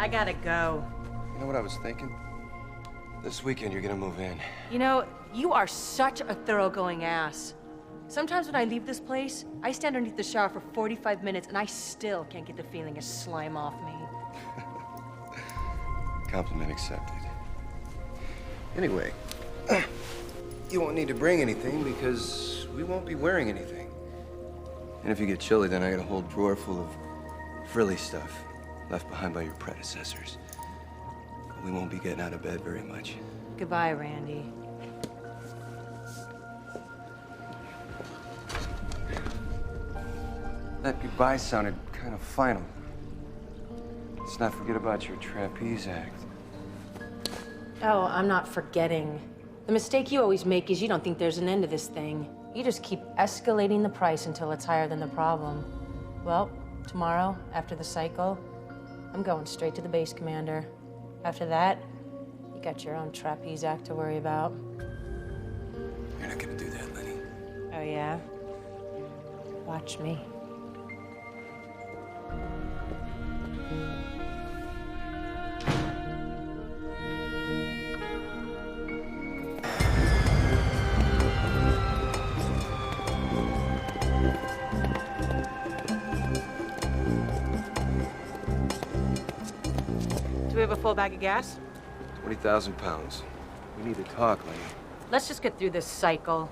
I gotta go. You know what I was thinking? This weekend you're gonna move in. You know, you are such a thoroughgoing ass. Sometimes when I leave this place, I stand underneath the shower for 45 minutes and I still can't get the feeling of slime off me. Compliment accepted. Anyway, you won't need to bring anything because we won't be wearing anything. And if you get chilly, then I got a whole drawer full of frilly stuff left behind by your predecessors. We won't be getting out of bed very much. Goodbye, Randy. That goodbye sounded kind of final. Let's not forget about your trapeze act. Oh, I'm not forgetting. The mistake you always make is you don't think there's an end to this thing. You just keep escalating the price until it's higher than the problem. Well, tomorrow, after the cycle, I'm going straight to the base commander. After that, you got your own trapeze act to worry about. You're not gonna do that, Lenny. Oh, yeah? Watch me. Do we have a full bag of gas? 20,000 pounds. We need to talk, Lenny. Let's just get through this cycle.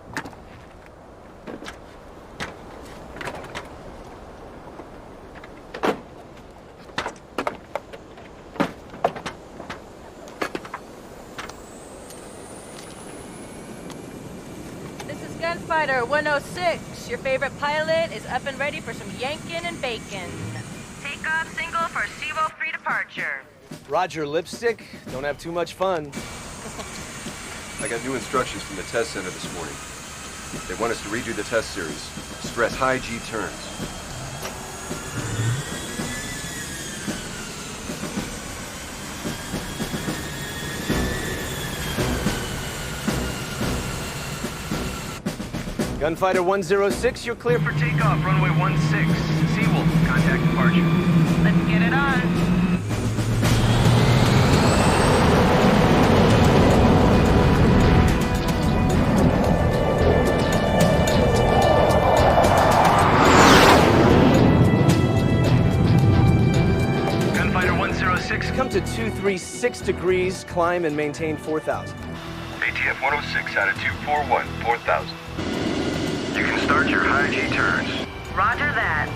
This is Gunfighter 106. Your favorite pilot is up and ready for some yankin' and bacon. Takeoff single for SeaWorld free departure. Roger, Lipstick. Don't have too much fun. I got new instructions from the test center this morning. They want us to redo the test series. Stress high G turns. Gunfighter 106, you're clear for Takeoff, runway 16. SeaWolf, contact departure. Let's get it on. Gunfighter 106, Come to 236 degrees, climb and maintain 4,000. ATF 106 out of 241, 4,000. You can start your high G turns. Roger that.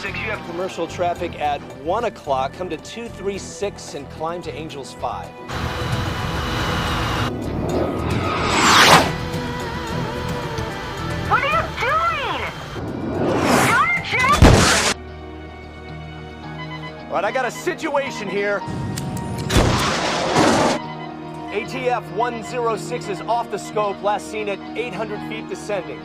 You have commercial traffic at 1 o'clock. Come to 236 and climb to Angels 5. What are you doing? Countercheck! All right, I got a situation here. ATF 106 is off the scope, last seen at 800 feet descending.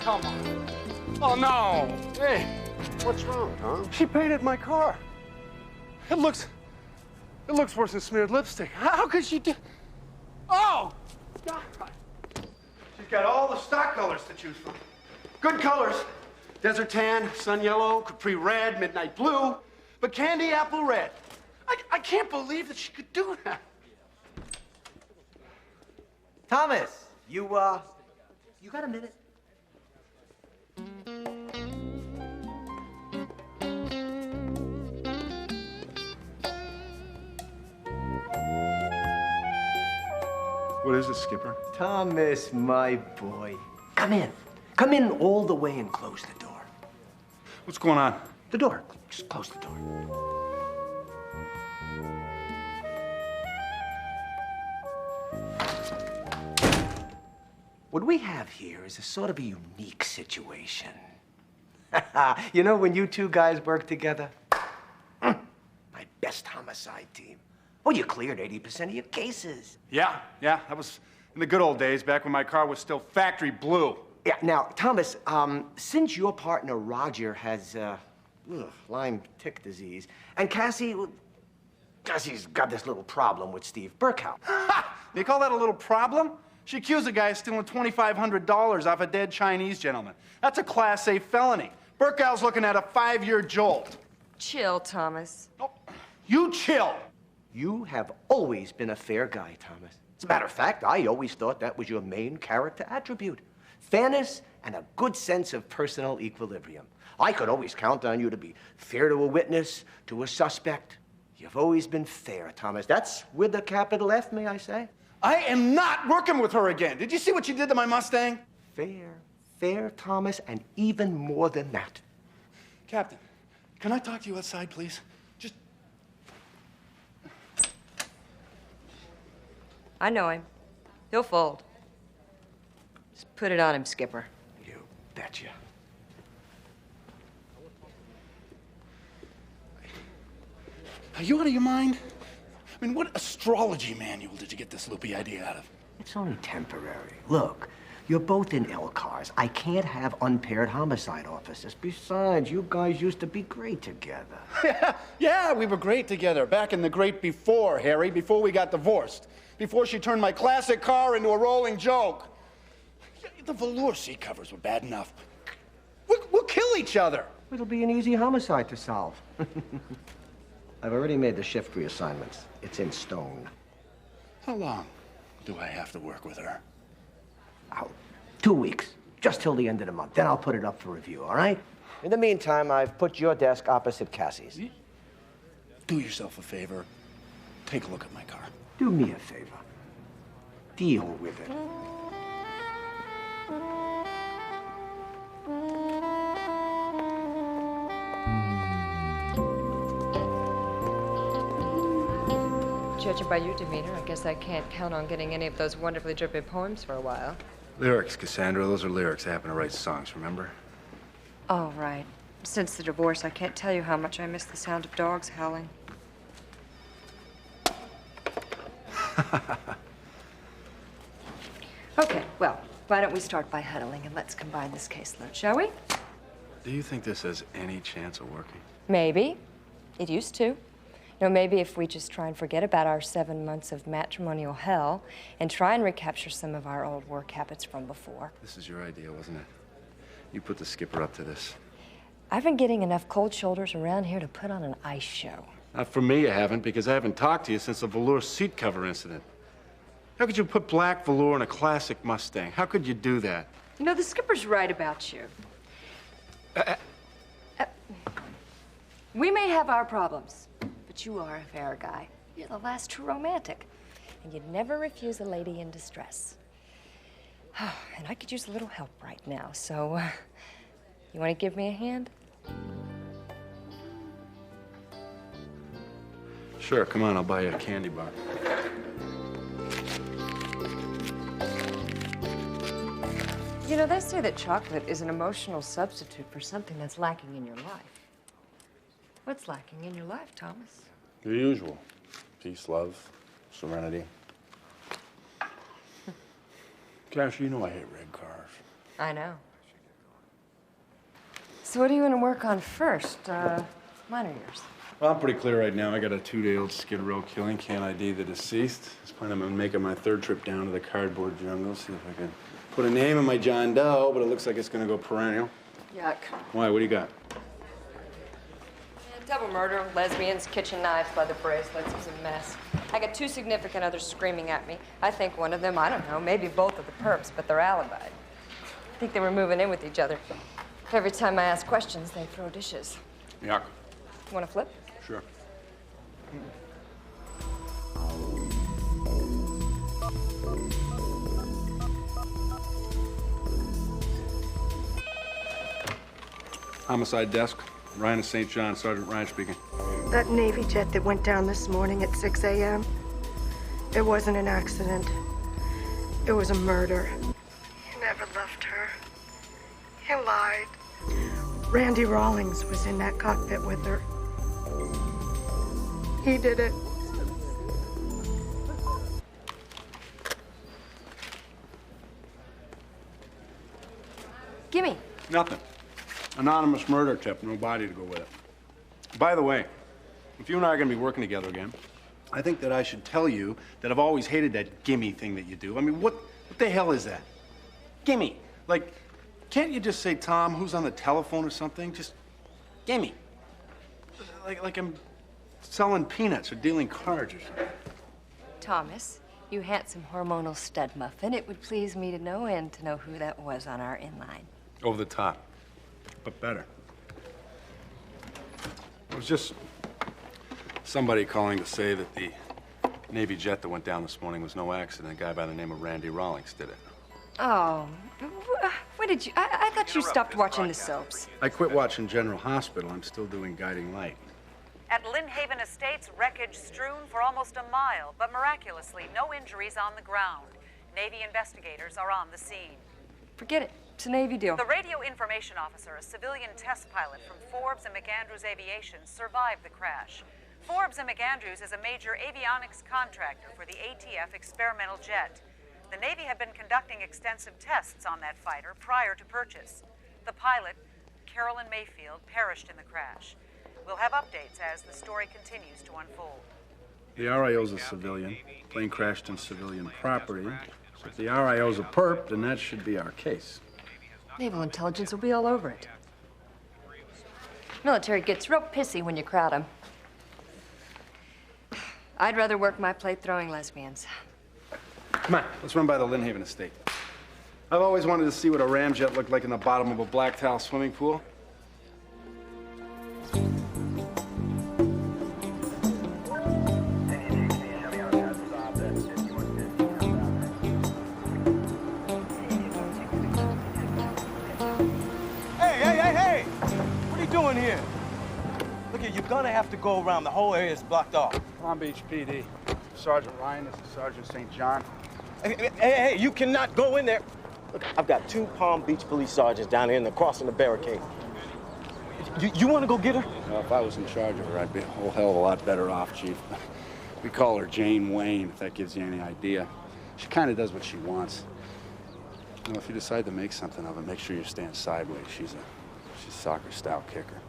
come on. Oh, no. Hey, What's wrong, Tom? she painted my car. It looks worse than smeared lipstick. How could she do? Oh, God. She's got all the stock colors to choose from. Good colors. Desert tan, sun yellow, capri red, midnight blue, but candy apple red. I can't believe that she could do that. Thomas, you got a minute? What is it, Skipper? Thomas, my boy. Come in. Come in all the way and close the door. What's going on? The door. Just close the door. What we have here is a sort of a unique situation. You know, when you two guys work together? My best homicide team. Oh, you cleared 80% of your cases. Yeah, that was in the good old days, back when my car was still factory blue. Yeah, now, Thomas, since your partner Roger has Lyme tick disease, and Cassie's got this little problem with Steve Burkhout. Ha! You call that a little problem? She accused the guy of stealing $2,500 off a dead Chinese gentleman. That's a Class A felony. Burkow's looking at a 5-year jolt. Chill, Thomas. Oh, you chill. You have always been a fair guy, Thomas. As a matter of fact, I always thought that was your main character attribute. Fairness and a good sense of personal equilibrium. I could always count on you to be fair to a witness, to a suspect. You've always been fair, Thomas. That's with a capital F, may I say? I am not working with her again. Did you see what she did to my Mustang? Fair, Thomas, and even more than that. Captain, can I talk to you outside, please? Just... I know him. He'll fold. Just put it on him, Skipper. You betcha. Are you out of your mind? I mean, what astrology manual did you get this loopy idea out of? It's only temporary. Look, you're both in L cars. I can't have unpaired homicide officers. Besides, you guys used to be great together. Yeah, we were great together. Back in the great before, Harry, before we got divorced. Before she turned my classic car into a rolling joke. The velour seat covers were bad enough. We'll kill each other. It'll be an easy homicide to solve. I've already made the shift reassignments. It's in stone. How long do I have to work with her? Out. 2 weeks. Just till the end of the month. Then I'll put it up for review, all right? In the meantime, I've put your desk opposite Cassie's. Do yourself a favor. Take a look at my car. Do me a favor. Deal with it. Judging by your demeanor, I guess I can't count on getting any of those wonderfully dripping poems for a while. Lyrics, Cassandra. Those are lyrics. I happen to write songs, remember? Oh, right. Since the divorce, I can't tell you how much I miss the sound of dogs howling. Okay, well, why don't we start by huddling and let's combine this caseload, shall we? Do you think this has any chance of working? Maybe. It used to. You know, maybe if we just try and forget about our 7 months of matrimonial hell and try and recapture some of our old work habits from before. This is your idea, wasn't it? You put the skipper up to this. I've been getting enough cold shoulders around here to put on an ice show. Not for me, you haven't, because I haven't talked to you since the velour seat cover incident. How could you put black velour in a classic Mustang? How could you do that? You know, the skipper's right about you. We may have our problems, but you are a fair guy. You're the last true romantic. And you'd never refuse a lady in distress. And I could use a little help right now, so you want to give me a hand? Sure, come on, I'll buy you a candy bar. You know, they say that chocolate is an emotional substitute for something that's lacking in your life. What's lacking in your life, Thomas? The usual. Peace, love, serenity. Cash, you know I hate red cars. I know. So what do you want to work on first? Mine or yours? Well, I'm pretty clear right now. I got a 2-day-old Skid Row killing. Can't ID the deceased. Just planning on making my 3rd trip down to the cardboard jungle. See if I can put a name on my John Doe, but it looks like it's gonna go perennial. Yuck. Why? What do you got? Double murder, lesbians, kitchen knives, leather bracelets. It was a mess. I got 2 significant others screaming at me. I think one of them, I don't know, maybe both of the perps, but they're alibied. I think they were moving in with each other. Every time I ask questions, they throw dishes. Yuck. You want to flip? Sure. Homicide desk. Ryan of St. John. Sergeant Ryan speaking. That Navy jet that went down this morning at 6 a.m., it wasn't an accident. It was a murder. He never loved her. He lied. Randy Rawlings was in that cockpit with her. He did it. Gimme. Nothing. Anonymous murder tip. No body to go with it. By the way, if you and I are going to be working together again, I think that I should tell you that I've always hated that gimme thing that you do. I mean, what the hell is that? Gimme. Like, can't you just say, Tom, who's on the telephone or something? Just gimme. Like I'm selling peanuts or dealing cards or something. Thomas, you handsome hormonal stud muffin, it would please me to no end to know who that was on our inline. Over the top, but better. It was just somebody calling to say that the Navy jet that went down this morning was no accident. A guy by the name of Randy Rawlings did it. Oh, when did you? I thought you stopped watching the soaps. I quit watching General Hospital. I'm still doing Guiding Light. At Lynnhaven Estates, wreckage strewn for almost a mile, but miraculously, no injuries on the ground. Navy investigators are on the scene. Forget it. It's a Navy deal. The radio information officer, a civilian test pilot from Forbes and McAndrews Aviation, survived the crash. Forbes and McAndrews is a major avionics contractor for the ATF experimental jet. The Navy had been conducting extensive tests on that fighter prior to purchase. The pilot, Carolyn Mayfield, perished in the crash. We'll have updates as the story continues to unfold. The RIO's a civilian. Plane crashed in civilian property. So if the RIO's a perp, then that should be our case. Naval intelligence will be all over it. Military gets real pissy when you crowd them. I'd rather work my plate throwing lesbians. Come on, let's run by the Lynnhaven estate. I've always wanted to see what a ramjet looked like in the bottom of a black tile swimming pool. Hey! What are you doing here? Look, you're gonna have to go around. The whole area is blocked off. Palm Beach PD. Sergeant Ryan, this is Sergeant St. John. Hey, you cannot go in there. Look, I've got 2 Palm Beach police sergeants down here and they're crossing the barricade. You want to go get her? Well, if I was in charge of her, I'd be a whole hell of a lot better off, Chief. We call her Jane Wayne, if that gives you any idea. She kind of does what she wants. You know, if you decide to make something of it, make sure you stand sideways. She's a soccer-style kicker.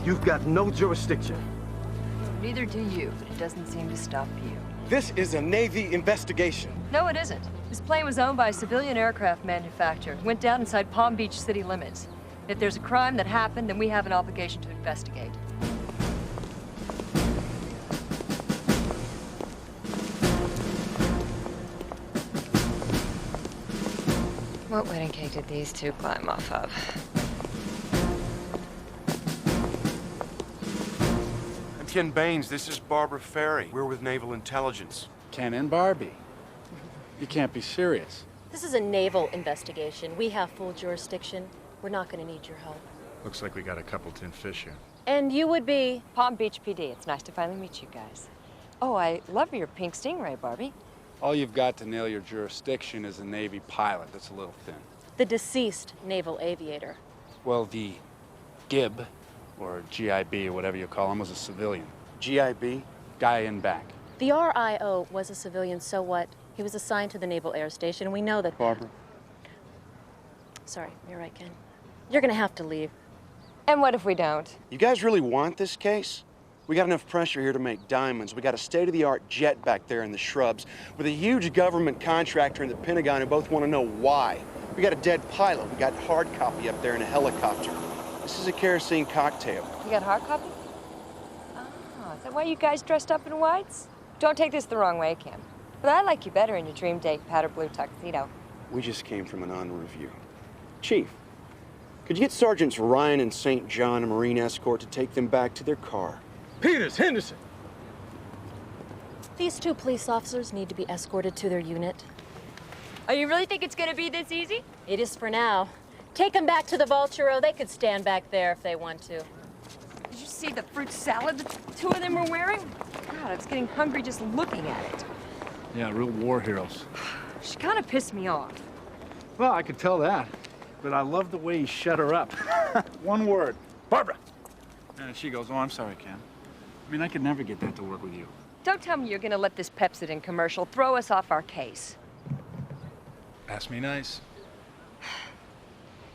You've got no jurisdiction. Neither do you, but it doesn't seem to stop you. This is a Navy investigation. No, it isn't. This plane was owned by a civilian aircraft manufacturer. It went down inside Palm Beach city limits. If there's a crime that happened, then we have an obligation to investigate. What wedding cake did these 2 climb off of? I'm Ken Baines. This is Barbara Ferry. We're with Naval Intelligence. Ken and Barbie. You can't be serious. This is a naval investigation. We have full jurisdiction. We're not going to need your help. Looks like we got a couple tin fish here. And you would be? Palm Beach PD. It's nice to finally meet you guys. Oh, I love your pink stingray, Barbie. All you've got to nail your jurisdiction is a Navy pilot. That's a little thin. The deceased naval aviator. Well, the GIB, or GIB, or whatever you call him, was a civilian. GIB? Guy in back. The RIO was a civilian, so what? He was assigned to the Naval Air Station, and we know that... Barbara? Sorry, you're right, Ken. You're gonna have to leave. And what if we don't? You guys really want this case? We got enough pressure here to make diamonds. We got a state-of-the-art jet back there in the shrubs with a huge government contractor in the Pentagon who both want to know why. We got a dead pilot. We got hard copy up there in a helicopter. This is a kerosene cocktail. You got hard copy? Oh, is that why you guys dressed up in whites? Don't take this the wrong way, Kim. But I like you better in your dream date powder blue tuxedo. We just came from an honor review. Chief, could you get Sergeants Ryan and St. John a Marine escort to take them back to their car? Peters, Henderson! These two police officers need to be escorted to their unit. Oh, you really think it's gonna be this easy? It is for now. Take them back to the Vulturo. They could stand back there if they want to. Did you see the fruit salad the two of them were wearing? God, I was getting hungry just looking at it. Yeah, real war heroes. She kind of pissed me off. Well, I could tell that. But I love the way you shut her up. One word. Barbara! And she goes, oh, I'm sorry, Ken. I mean, I could never get that to work with you. Don't tell me you're gonna let this Pepsodent commercial throw us off our case. Ask me nice.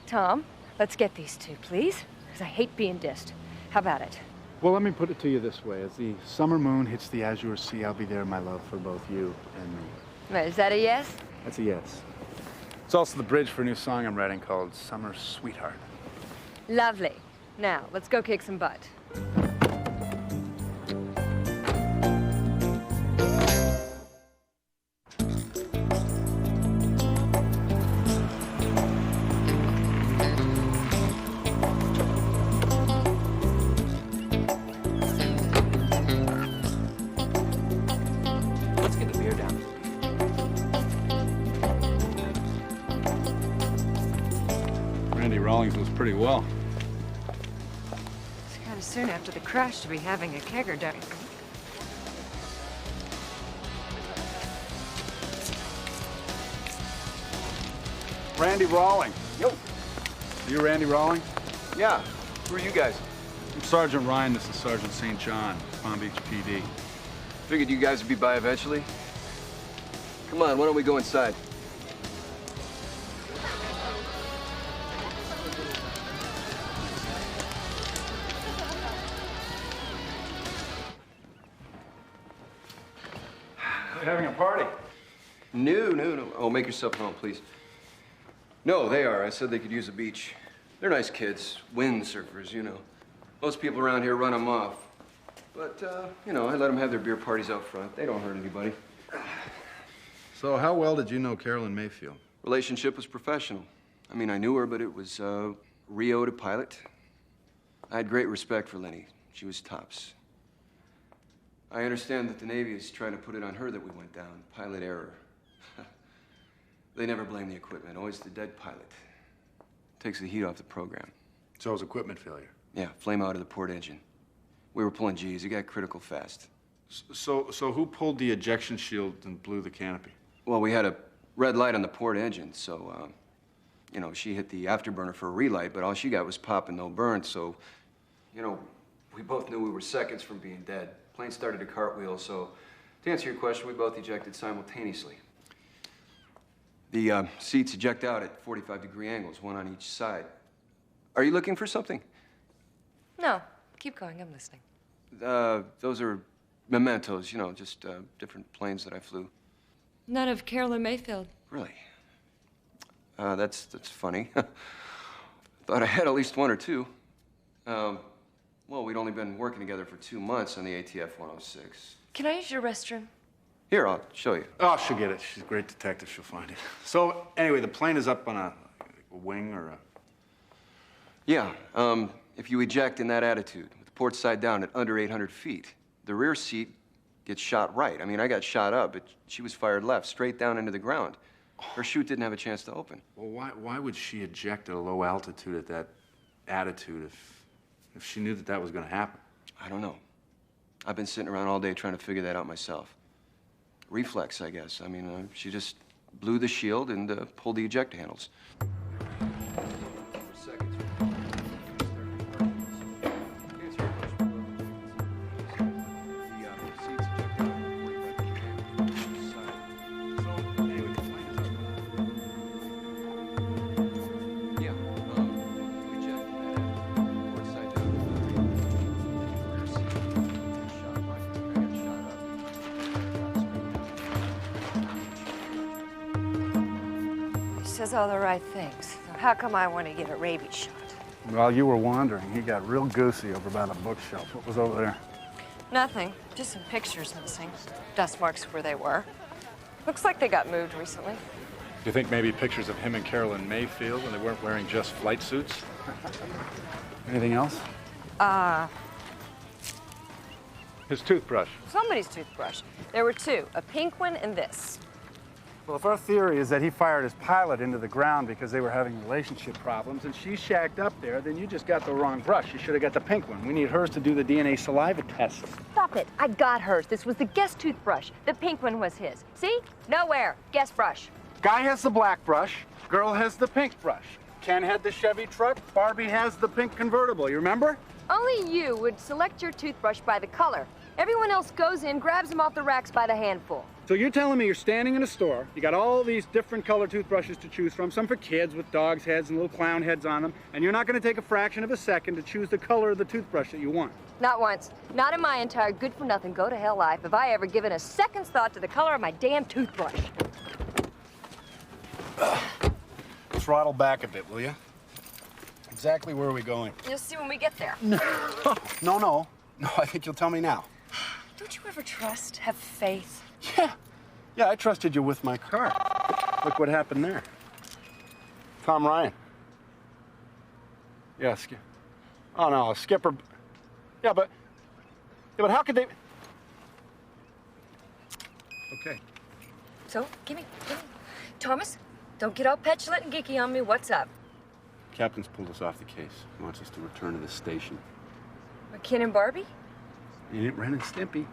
Tom, let's get these two, please. Because I hate being dissed. How about it? Well, let me put it to you this way. As the summer moon hits the azure sea, I'll be there, my love, for both you and me. Is that a yes? That's a yes. It's also the bridge for a new song I'm writing called Summer Sweetheart. Lovely. Now, let's go kick some butt. Let's get the beer down. Randy Rawlings was pretty well. It's kind of soon after the crash to be having a kegger, don't you think? Randy Rawling. Yo. You Randy Rawling? Yeah. Who are you guys? I'm Sergeant Ryan. This is Sergeant St. John, Palm Beach PD. Figured you guys would be by eventually. Come on, why don't we go inside? They're having a party. No. Oh, make yourself at home, please. No, they are. I said they could use a beach. They're nice kids. Windsurfers, you know. Most people around here run them off. But, you know, I let them have their beer parties out front. They don't hurt anybody. So how well did you know Carolyn Mayfield? Relationship was professional. I mean, I knew her, but it was Rio to pilot. I had great respect for Lenny. She was tops. I understand that the Navy is trying to put it on her that we went down. Pilot error. They never blame the equipment, always the dead pilot. Takes the heat off the program. So it was equipment failure. Yeah, flame out of the port engine. We were pulling G's. It got critical fast. So who pulled the ejection shield and blew the canopy? Well, we had a red light on the port engine, so, you know, she hit the afterburner for a relight, but all she got was pop and no burn, so, you know, we both knew we were seconds from being dead. Plane started to cartwheel, so to answer your question, we both ejected simultaneously. The seats eject out at 45-degree angles, one on each side. Are you looking for something? No, keep going, I'm listening. Those are mementos, you know, just different planes that I flew. None of Carolyn Mayfield. Really? That's funny. Thought I had at least one or two. Well, we'd only been working together for 2 months on the ATF 106. Can I use your restroom? Here, I'll show you. Oh, she'll get it. She's a great detective. She'll find it. So, anyway, the plane is up on a wing or a... Yeah, if you eject in that attitude, with the port side down at under 800 feet, the rear seat gets shot right. I mean, I got shot up, but she was fired left, straight down into the ground. Her chute didn't have a chance to open. Well, why would she eject at a low altitude at that attitude if she knew that that was going to happen? I don't know. I've been sitting around all day trying to figure that out myself. reflex, I guess. I mean, she just blew the shield and pulled the ejector handles. Says all the right things. So how come I want to get a rabies shot? While you were wandering, he got real goosey over by the bookshelf. What was over there? Nothing. Just some pictures missing. Dust marks where they were. Looks like they got moved recently. You think maybe pictures of him and Carolyn Mayfield when they weren't wearing just flight suits? Anything else? His toothbrush. Somebody's toothbrush. There were two, a pink one and this. Well, if our theory is that he fired his pilot into the ground because they were having relationship problems and she shacked up there, then you just got the wrong brush. You should have got the pink one. We need hers to do the DNA saliva test. Stop it. I got hers. This was the guest toothbrush. The pink one was his. See? Nowhere. Guest brush. Guy has the black brush. Girl has the pink brush. Ken had the Chevy truck. Barbie has the pink convertible. You remember? Only you would select your toothbrush by the color. Everyone else goes in, grabs them off the racks by the handful. So you're telling me you're standing in a store, you got all these different colored toothbrushes to choose from, some for kids with dogs' heads and little clown heads on them, and you're not going to take a fraction of a second to choose the color of the toothbrush that you want. Not once. Not in my entire good-for-nothing, go-to-hell life have I ever given a second's thought to the color of my damn toothbrush. Throttle back a bit, will you? Exactly where are we going? You'll see when we get there. No, I think you'll tell me now. Don't you ever trust, have faith? Yeah, I trusted you with my car. Look what happened there. Tom Ryan. Yeah, oh no, Skipper. Yeah, but how could they? Okay. So, give me. Thomas, don't get all petulant and geeky on me. What's up? Captain's pulled us off the case. He wants us to return to the station. Ken and Barbie? He ain't Ren and Stimpy.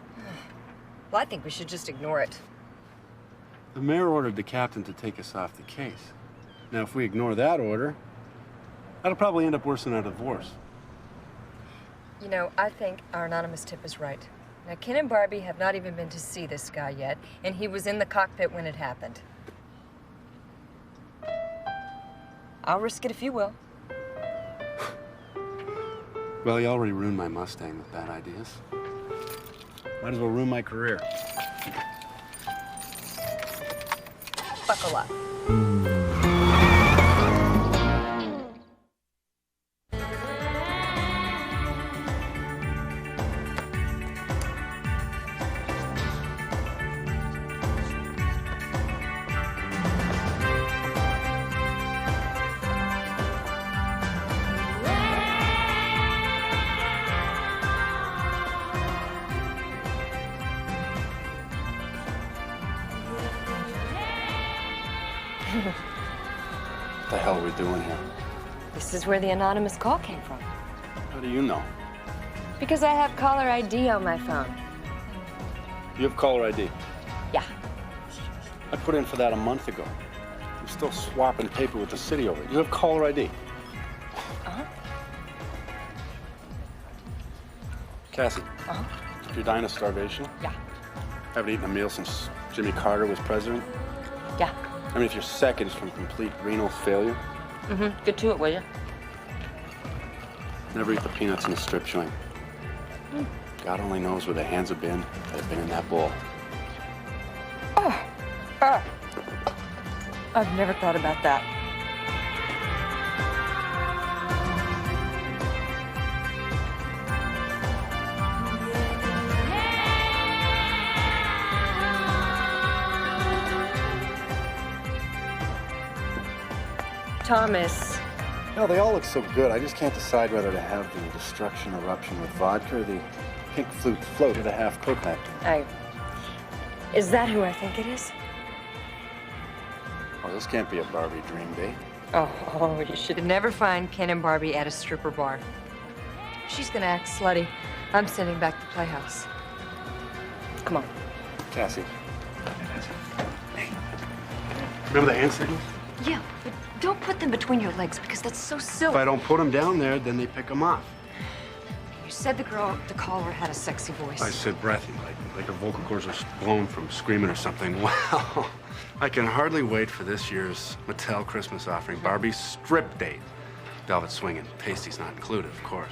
Well, I think we should just ignore it. The mayor ordered the captain to take us off the case. Now, if we ignore that order, that'll probably end up worse than a divorce. You know, I think our anonymous tip is right. Now, Ken and Barbie have not even been to see this guy yet, and he was in the cockpit when it happened. I'll risk it if you will. Well, you already ruined my Mustang with bad ideas. Might as well ruin my career. Buckle up. What the hell are we doing here? This is where the anonymous call came from. How do you know? Because I have caller ID on my phone. You have caller ID. Yeah. I put in for that a month ago. I'm still swapping paper with the city over it. You have caller ID. Uh-huh. Cassie. Uh-huh. You're dying of starvation? Yeah. Haven't eaten a meal since Jimmy Carter was president? Yeah. I mean, if you're seconds from complete renal failure. Mm-hmm. Get to it, will you? Never eat the peanuts in the strip joint. God only knows where the hands have been that have been in that bowl. I've never thought about that. Thomas. No, they all look so good. I just can't decide whether to have the destruction eruption with vodka or the pink flute float at a half coconut. Is that who I think it is? Oh, this can't be a Barbie dream date. Oh, you should never find Ken and Barbie at a stripper bar. She's gonna act slutty. I'm sending back to Playhouse. Come on. Cassie, Remember the hand signals? Yeah, but don't put them between your legs because that's so silly. If I don't put them down there, then they pick them off. You said the girl, the caller, had a sexy voice. I said breathy, like her vocal cords are blown from screaming or something. Wow. I can hardly wait for this year's Mattel Christmas offering, Barbie's strip date. Velvet swinging, pasties not included, of course.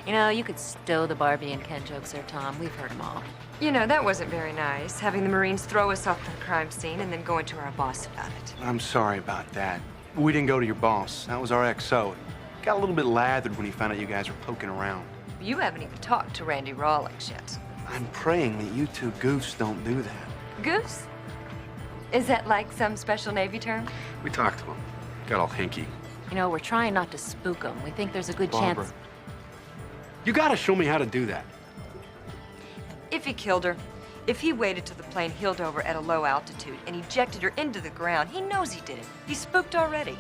You know, you could stow the Barbie and Ken jokes there, Tom. We've heard them all. You know, that wasn't very nice, having the Marines throw us off the crime scene and then going to our boss about it. I'm sorry about that. We didn't go to your boss. That was our XO. Got a little bit lathered when he found out you guys were poking around. You haven't even talked to Randy Rawlings yet. I'm praying that you two goofs don't do that. Goose? Is that like some special Navy term? We talked to him. Got all hinky. You know, we're trying not to spook him. We think there's a good Barbara, chance. you gotta show me how to do that. If he killed her, if he waited till the plane heeled over at a low altitude and ejected her into the ground, he knows he did it. He's spooked already.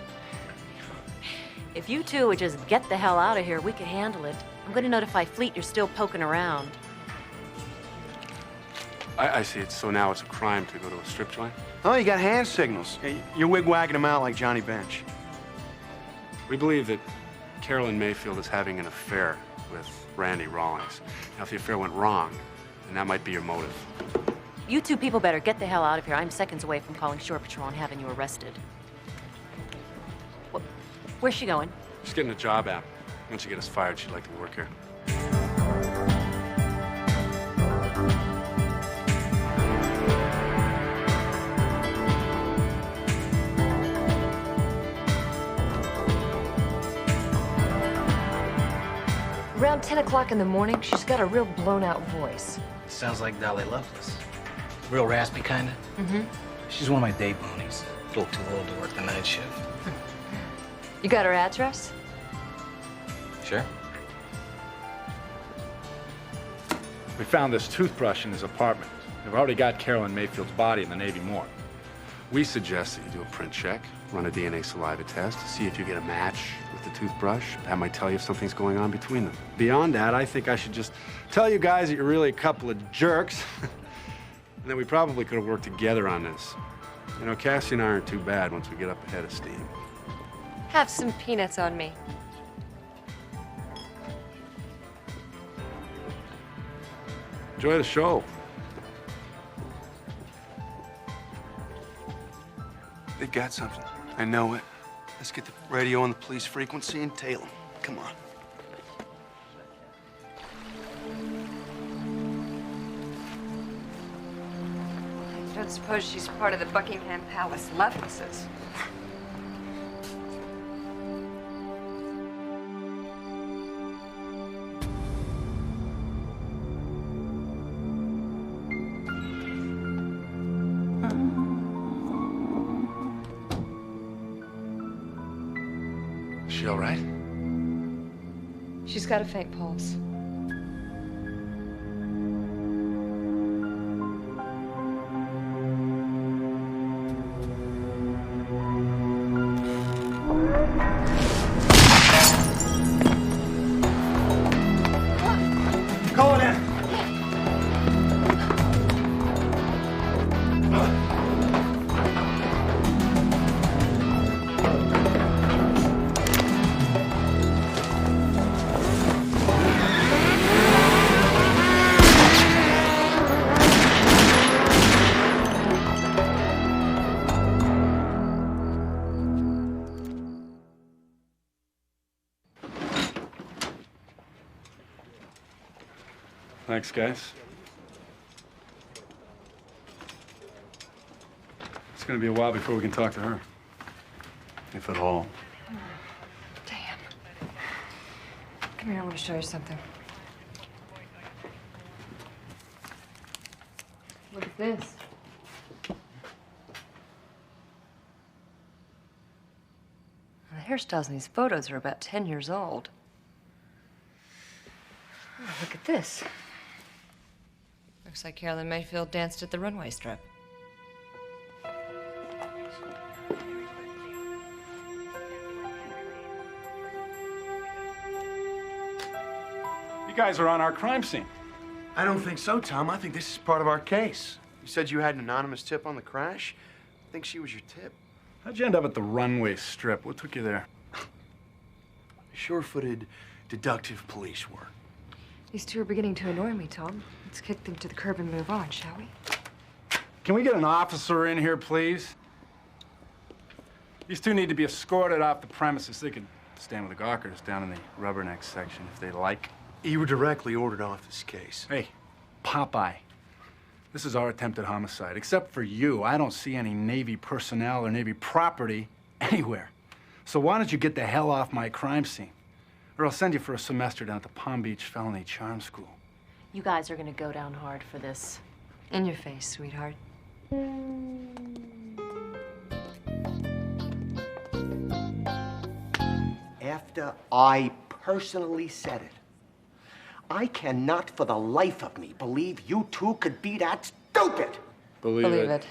If you two would just get the hell out of here, we could handle it. I'm going to notify Fleet you're still poking around. I see it. So now it's a crime to go to a strip joint? Oh, you got hand signals. You're wig-wagging them out like Johnny Bench. We believe that Carolyn Mayfield is having an affair with Randy Rawlings. Now, if the affair went wrong, then that might be your motive. You two people better get the hell out of here. I'm seconds away from calling Shore Patrol and having you arrested. Where's she going? She's getting a job app. Once you get us fired, she'd like to work here. Around 10 o'clock in the morning, she's got a real blown-out voice. Sounds like Dolly Lovelace. Real raspy, kinda. Mm-hmm. She's one of my day boonies. A little too old to work the night shift. You got her address? Sure. We found this toothbrush in his apartment. They've already got Carolyn Mayfield's body in the Navy morgue. We suggest that you do a print check, run a DNA saliva test to see if you get a match with the toothbrush. That might tell you if something's going on between them. Beyond that, I think I should just tell you guys that you're really a couple of jerks and that we probably could have worked together on this. You know, Cassie and I aren't too bad once we get up ahead of steam. Have some peanuts on me. Enjoy the show. They've got something. I know it. Let's get the radio on the police frequency and tail them. Come on. I don't suppose she's part of the Buckingham Palace Lovelaces. Is she all right? She's got a faint pulse. Call it in. Thanks, guys. It's gonna be a while before we can talk to her. If at all. Damn. Come here, I want to show you something. Look at this. The hairstyles in these photos are about 10 years old. Oh, look at this. Looks like Carolyn Mayfield danced at the runway strip. You guys are on our crime scene. I don't think so, Tom. I think this is part of our case. You said you had an anonymous tip on the crash. think she was your tip. How'd you end up at the runway strip? What took you there? Sure-footed deductive police work. These two are beginning to annoy me, Tom. Let's kick them to the curb and move on, shall we? Can we get an officer in here, please? These two need to be escorted off the premises. They can stand with the gawkers down in the rubberneck section if they like. You were directly ordered off this case. Hey, Popeye. This is our attempted homicide. Except for you, I don't see any Navy personnel or Navy property anywhere. So why don't you get the hell off my crime scene? Or I'll send you for a semester down at the Palm Beach Felony Charm School. You guys are gonna go down hard for this. In your face, sweetheart. After I personally said it, I cannot for the life of me believe you two could be that stupid. Believe it.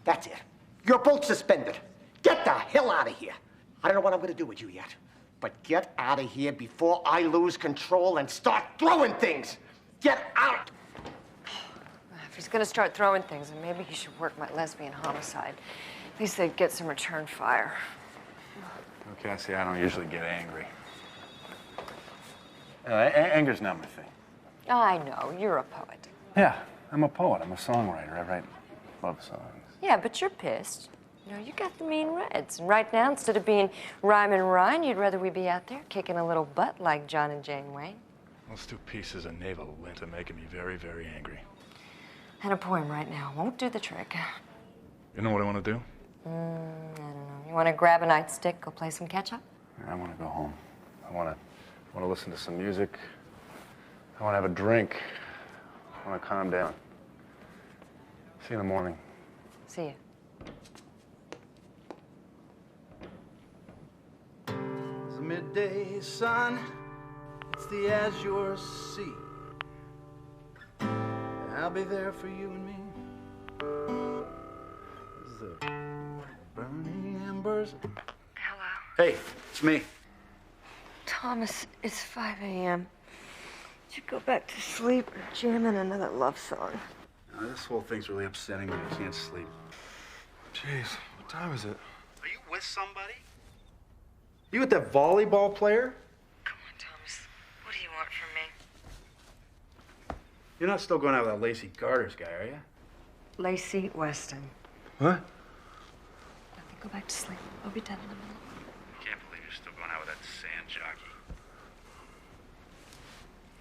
That's it. You're both suspended. Get the hell out of here. I don't know what I'm gonna do with you yet, but get out of here before I lose control and start throwing things. Get out. If he's gonna start throwing things, then maybe he should work my lesbian homicide. At least they'd get some return fire. Okay, see, I don't usually get angry. Anger's not my thing. I know, you're a poet. Yeah, I'm a poet. I'm a songwriter. I write love songs. Yeah, but you're pissed. You know, you got the mean reds. And right now, instead of being rhyme and rhyme, you'd rather we be out there kicking a little butt like John and Jane Wayne. Those two pieces of naval lint are making me very, very angry. And a poem right now won't do the trick. You know what I want to do? I don't know. You want to grab a nightstick, go play some catch-up? I want to go home. I want to listen to some music. I want to have a drink. I want to calm down. See you in the morning. See you. It's the midday sun. It's the azure sea. I'll be there for you and me. This is the burning embers. Hello. Hey, it's me. Thomas, it's 5 a.m. Should go back to sleep or jam in another love song. This whole thing's really upsetting me. I can't sleep. Jeez, what time is it? Are you with somebody? You with that volleyball player? Come on, Thomas. What do you want from me? You're not still going out with that Lacey Garters guy, are you? Lacey Weston. What? Nothing. Go back to sleep. I'll be done in a minute. I can't believe you're still going out with that sand jockey.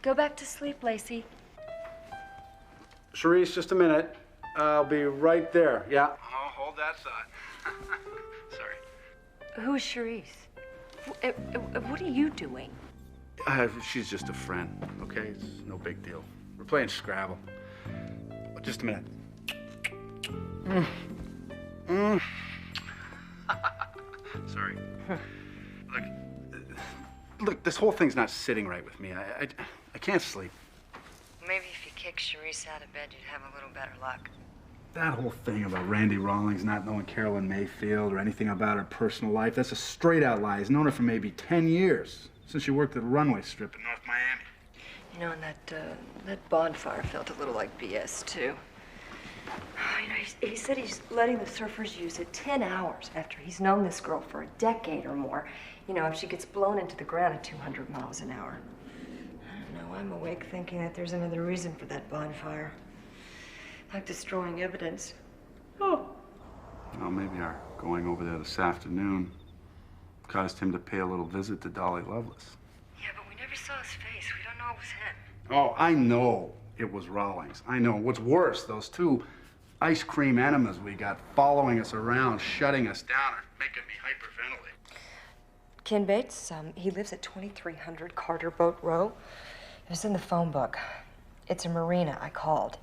Go back to sleep, Lacey. Charisse, just a minute. I'll be right there. Yeah? Oh, hold that thought. Sorry. Who's Charisse? What are you doing? She's just a friend, okay? It's no big deal. We're playing Scrabble. Just a minute. Sorry. Look, this whole thing's not sitting right with me. I can't sleep. Maybe if you kick Charisse out of bed, you'd have a little better luck. That whole thing about Randy Rawlings not knowing Carolyn Mayfield or anything about her personal life, that's a straight-out lie. He's known her for maybe 10 years, since she worked at the runway strip in North Miami. You know, and that bonfire felt a little like BS, too. You know, he said he's letting the surfers use it 10 hours after he's known this girl for a decade or more. You know, if she gets blown into the ground at 200 miles an hour. I don't know, I'm awake thinking that there's another reason for that bonfire. Like destroying evidence. Oh. Well, maybe our going over there this afternoon caused him to pay a little visit to Dolly Lovelace. Yeah, but we never saw his face. We don't know it was him. Oh, I know it was Rawlings. I know. What's worse, those two ice cream enemas we got following us around, shutting us down, are making me hyperventilate. Ken Bates, he lives at 2300 Carter Boat Row. It was in the phone book. It's a marina. I called.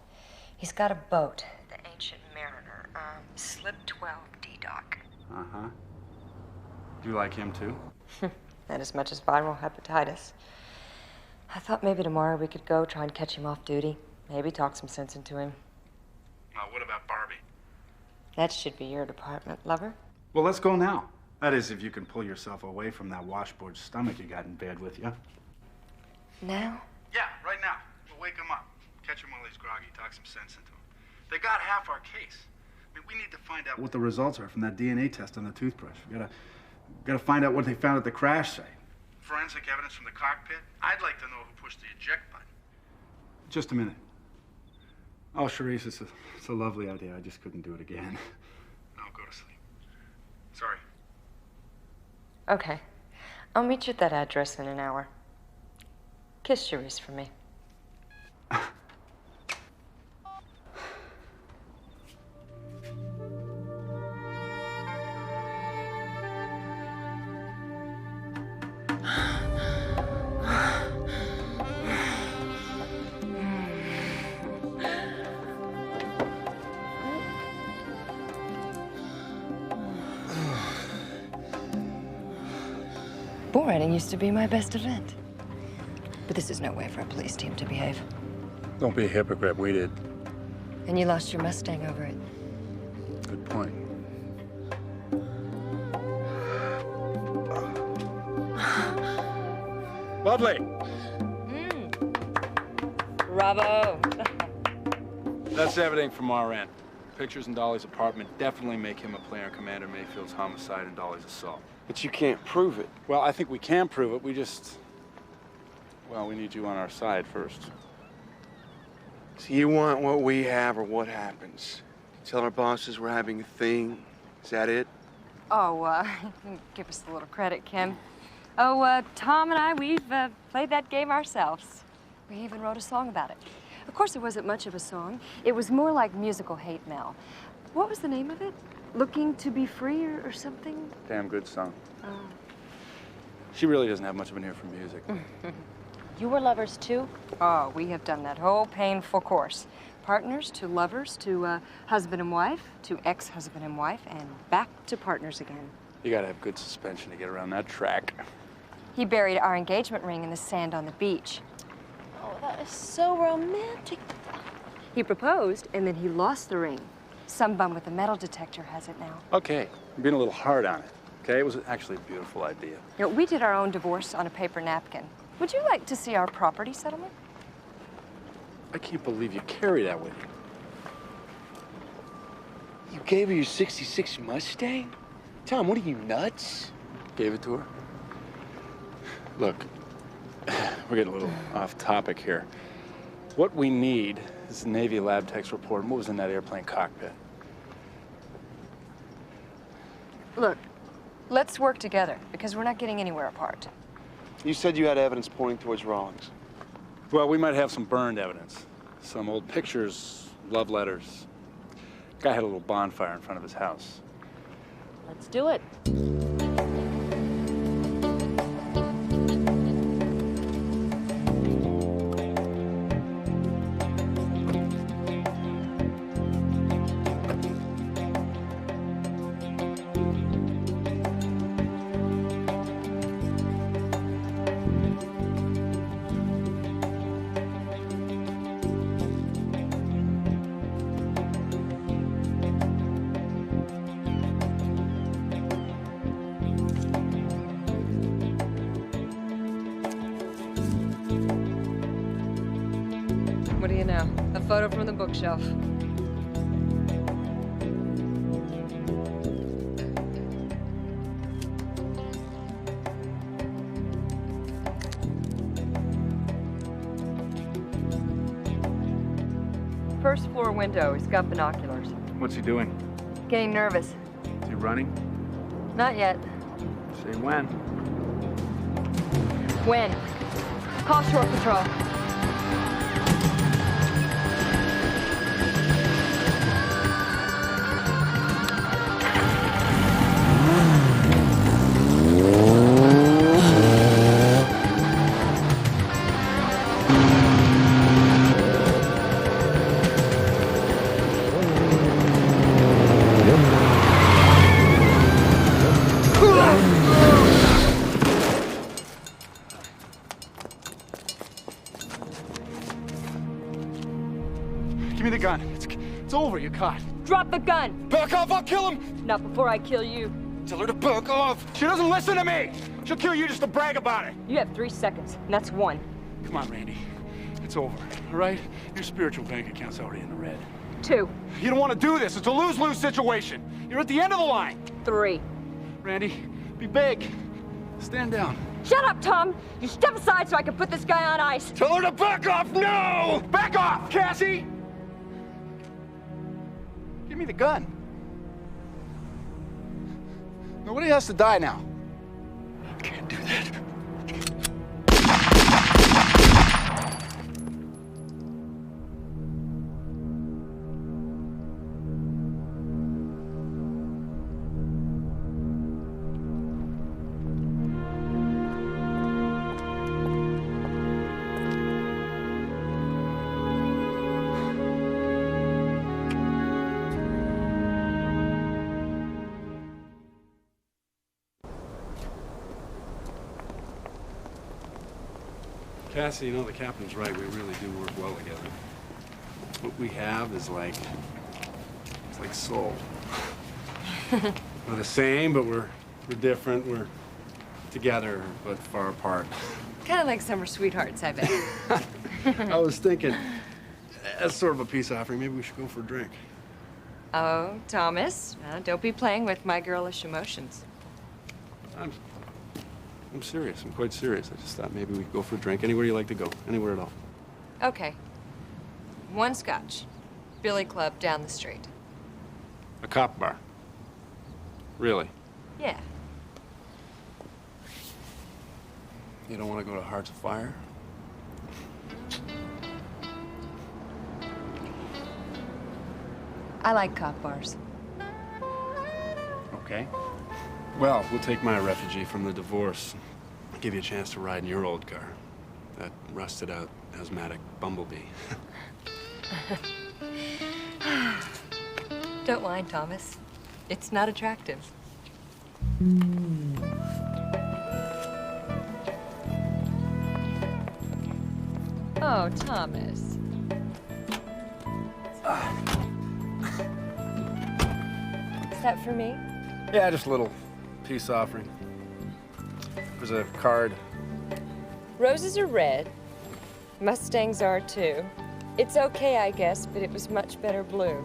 He's got a boat, the Ancient Mariner, Slip 12 D-Dock. Uh-huh. Do you like him, too? Not as much as viral hepatitis. I thought maybe tomorrow we could go try and catch him off duty. Maybe talk some sense into him. What about Barbie? That should be your department, lover. Well, let's go now. That is, if you can pull yourself away from that washboard stomach you got in bed with you. Now? Yeah, right now. We'll wake him up. Catch him while he's groggy, talk some sense into him. They got half our case. mean, we need to find out what the results are from that DNA test on the toothbrush. We gotta find out what they found at the crash site. Forensic evidence from the cockpit? I'd like to know who pushed the eject button. Just a minute. Oh, Charisse, it's a lovely idea. I just couldn't do it again. I'll go to sleep. Sorry. Okay. I'll meet you at that address in an hour. Kiss Charisse for me. Bull riding used to be my best event. But this is no way for a police team to behave. Don't be a hypocrite. We did. And you lost your Mustang over it. Good point. Lovely. Bravo. That's everything from our end. Pictures in Dolly's apartment definitely make him a player in Commander Mayfield's homicide and Dolly's assault. But you can't prove it. Well, I think we can prove it. Well, we need you on our side first. So you want what we have or what happens? Tell our bosses we're having a thing. Is that it? Oh, give us a little credit, Kim. Oh, Tom and I, we've played that game ourselves. We even wrote a song about it. Of course, it wasn't much of a song. It was more like musical hate mail. What was the name of it? Looking to be free or something? Damn good song. Oh. She really doesn't have much of an ear for music. You were lovers too? Oh, we have done that whole painful course. Partners to lovers to husband and wife to ex-husband and wife and back to partners again. You gotta have good suspension to get around that track. He buried our engagement ring in the sand on the beach. Oh, that is so romantic. He proposed, and then he lost the ring. Some bum with a metal detector has it now. Okay, I'm being a little hard on it. Okay, it was actually a beautiful idea. You know, we did our own divorce on a paper napkin. Would you like to see our property settlement? I can't believe you carry that with you. You gave her your '66 Mustang? Tom, what are you, nuts? Gave it to her? Look, we're getting a little off topic here. What we need is the Navy lab tech's report on what was in that airplane cockpit. Look, let's work together, because we're not getting anywhere apart. You said you had evidence pointing towards Rawlings. Well, we might have some burned evidence. Some old pictures, love letters. Guy had a little bonfire in front of his house. Let's do it. What do you know? A photo from the bookshelf. First floor window. He's got binoculars. What's he doing? Getting nervous. Is he running? Not yet. Say when. When? Call shore patrol. Give me the gun. It's over. You're caught. Drop the gun! Back off. I'll kill him. Not before I kill you. Tell her to back off. She doesn't listen to me. She'll kill you just to brag about it. You have 3 seconds, and that's 1. Come on, Randy. It's over, all right? Your spiritual bank account's already in the red. 2. You don't want to do this. It's a lose-lose situation. You're at the end of the line. 3. Randy, be big. Stand down. Shut up, Tom! You step aside so I can put this guy on ice. Tell her to back off now! Back off, Cassie! Give me the gun. Nobody has to die now. Can't do that. Cassie, you know, the captain's right. We really do work well together. What we have is it's like soul. We're the same, but we're different. We're together, but far apart. Kind of like summer sweethearts, I bet. I was thinking, as sort of a peace offering, maybe we should go for a drink. Oh, Thomas, don't be playing with my girlish emotions. I'm serious. I'm quite serious. I just thought maybe we could go for a drink. Anywhere you like to go. Anywhere at all. Okay. 1 scotch. Billy Club down the street. A cop bar. Really? Yeah. You don't want to go to Hearts of Fire? I like cop bars. Okay. Well, we'll take my refugee from the divorce. Give you a chance to ride in your old car. That rusted out asthmatic bumblebee. Don't mind, Thomas. It's not attractive. Oh, Thomas. Is that for me? Yeah, just a little peace offering. There's a card. Roses are red. Mustangs are too. It's okay, I guess, but it was much better blue.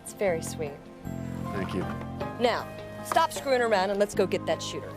It's very sweet. Thank you. Now, stop screwing around and let's go get that shooter.